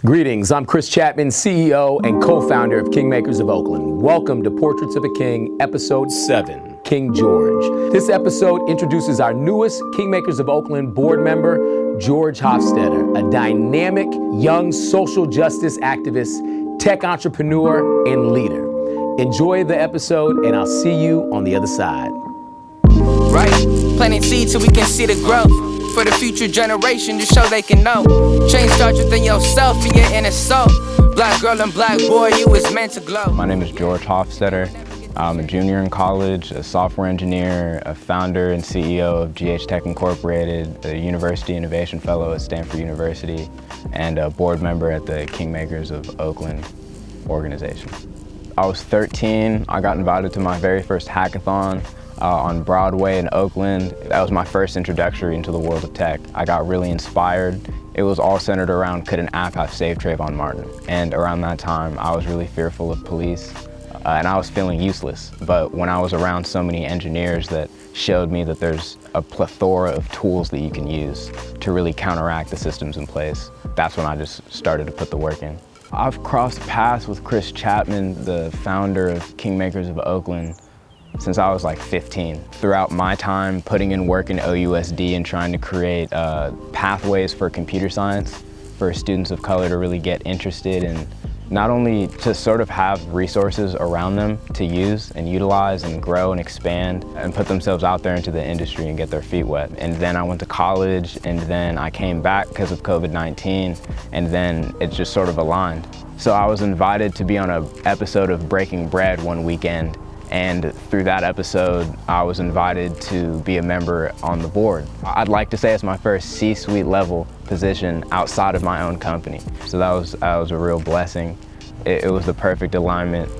Greetings, I'm Chris Chapman, CEO and co-founder of Kingmakers of Oakland. Welcome to Portraits of a King, Episode 7, King George. This episode introduces our newest Kingmakers of Oakland board member, George Hoffstetter, a dynamic, young social justice activist, tech entrepreneur, and leader. Enjoy the episode, and I'll see you on the other side. Right, planting seeds so we can see the growth for the future generation to show they can know. Change starts within yourself and your inner soul. Black girl and black boy, you was meant to glow. My name is George Hoffstetter. I'm a junior in college, a software engineer, a founder and CEO of GH Tech Incorporated, a University Innovation Fellow at Stanford University, and a board member at the Kingmakers of Oakland organization. I was 13. I got invited to my very first hackathon on Broadway in Oakland. That was my first introductory into the world of tech. I got really inspired. It was all centered around, could an app have saved Trayvon Martin? And around that time, I was really fearful of police, and I was feeling useless. But when I was around so many engineers that showed me that there's a plethora of tools that you can use to really counteract the systems in place, that's when I just started to put the work in. I've crossed paths with Chris Chapman, the founder of Kingmakers of Oakland, since I was like 15. Throughout my time putting in work in OUSD and trying to create pathways for computer science for students of color to really get interested in not only to sort of have resources around them to use and utilize and grow and expand and put themselves out there into the industry and get their feet wet. And then I went to college, and then I came back because of COVID-19, and then it just sort of aligned. So I was invited to be on an episode of Breaking Bread one weekend, and through that episode, I was invited to be a member on the board. I'd like to say it's my first C-suite level position outside of my own company. So that was a real blessing. It was the perfect alignment,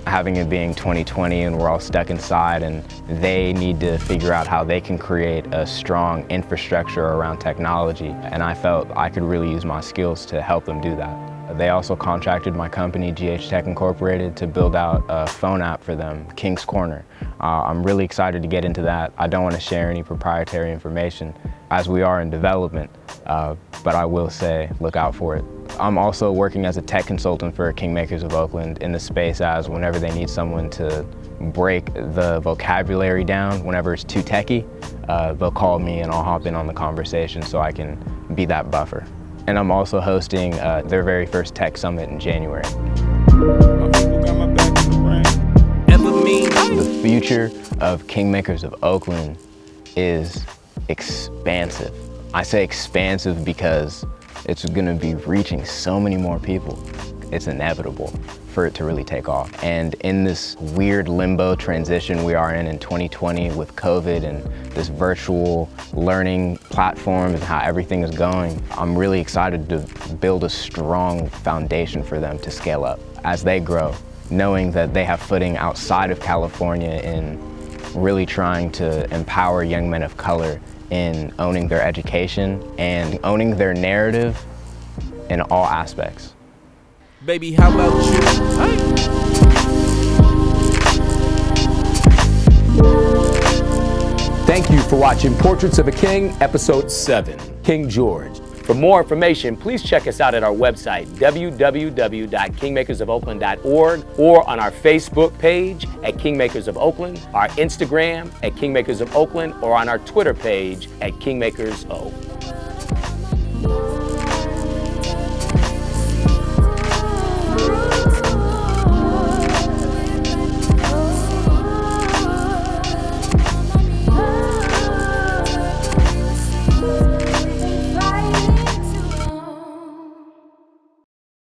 having it being 2020 and we're all stuck inside, and they need to figure out how they can create a strong infrastructure around technology. And I felt I could really use my skills to help them do that. They also contracted my company, GH Tech Incorporated, to build out a phone app for them, King's Corner. I'm really excited to get into that. I don't want to share any proprietary information as we are in development, but I will say, look out for it. I'm also working as a tech consultant for Kingmakers of Oakland in the space as whenever they need someone to break the vocabulary down, whenever it's too techie, they'll call me and I'll hop in on the conversation so I can be that buffer. And I'm also hosting their very first tech summit in January. The future of Kingmakers of Oakland is expansive. I say expansive because it's gonna be reaching so many more people. It's inevitable for it to really take off. And in this weird limbo transition we are in 2020 with COVID and this virtual learning platform and how everything is going, I'm really excited to build a strong foundation for them to scale up as they grow, knowing that they have footing outside of California in really trying to empower young men of color in owning their education and owning their narrative in all aspects. Baby, how about you? Thank you for watching Portraits of a King, Episode 7, King George. For more information, please check us out at our website, www.kingmakersofoakland.org, or on our Facebook page at Kingmakers of Oakland, our Instagram at Kingmakers of Oakland, or on our Twitter page at KingmakersO.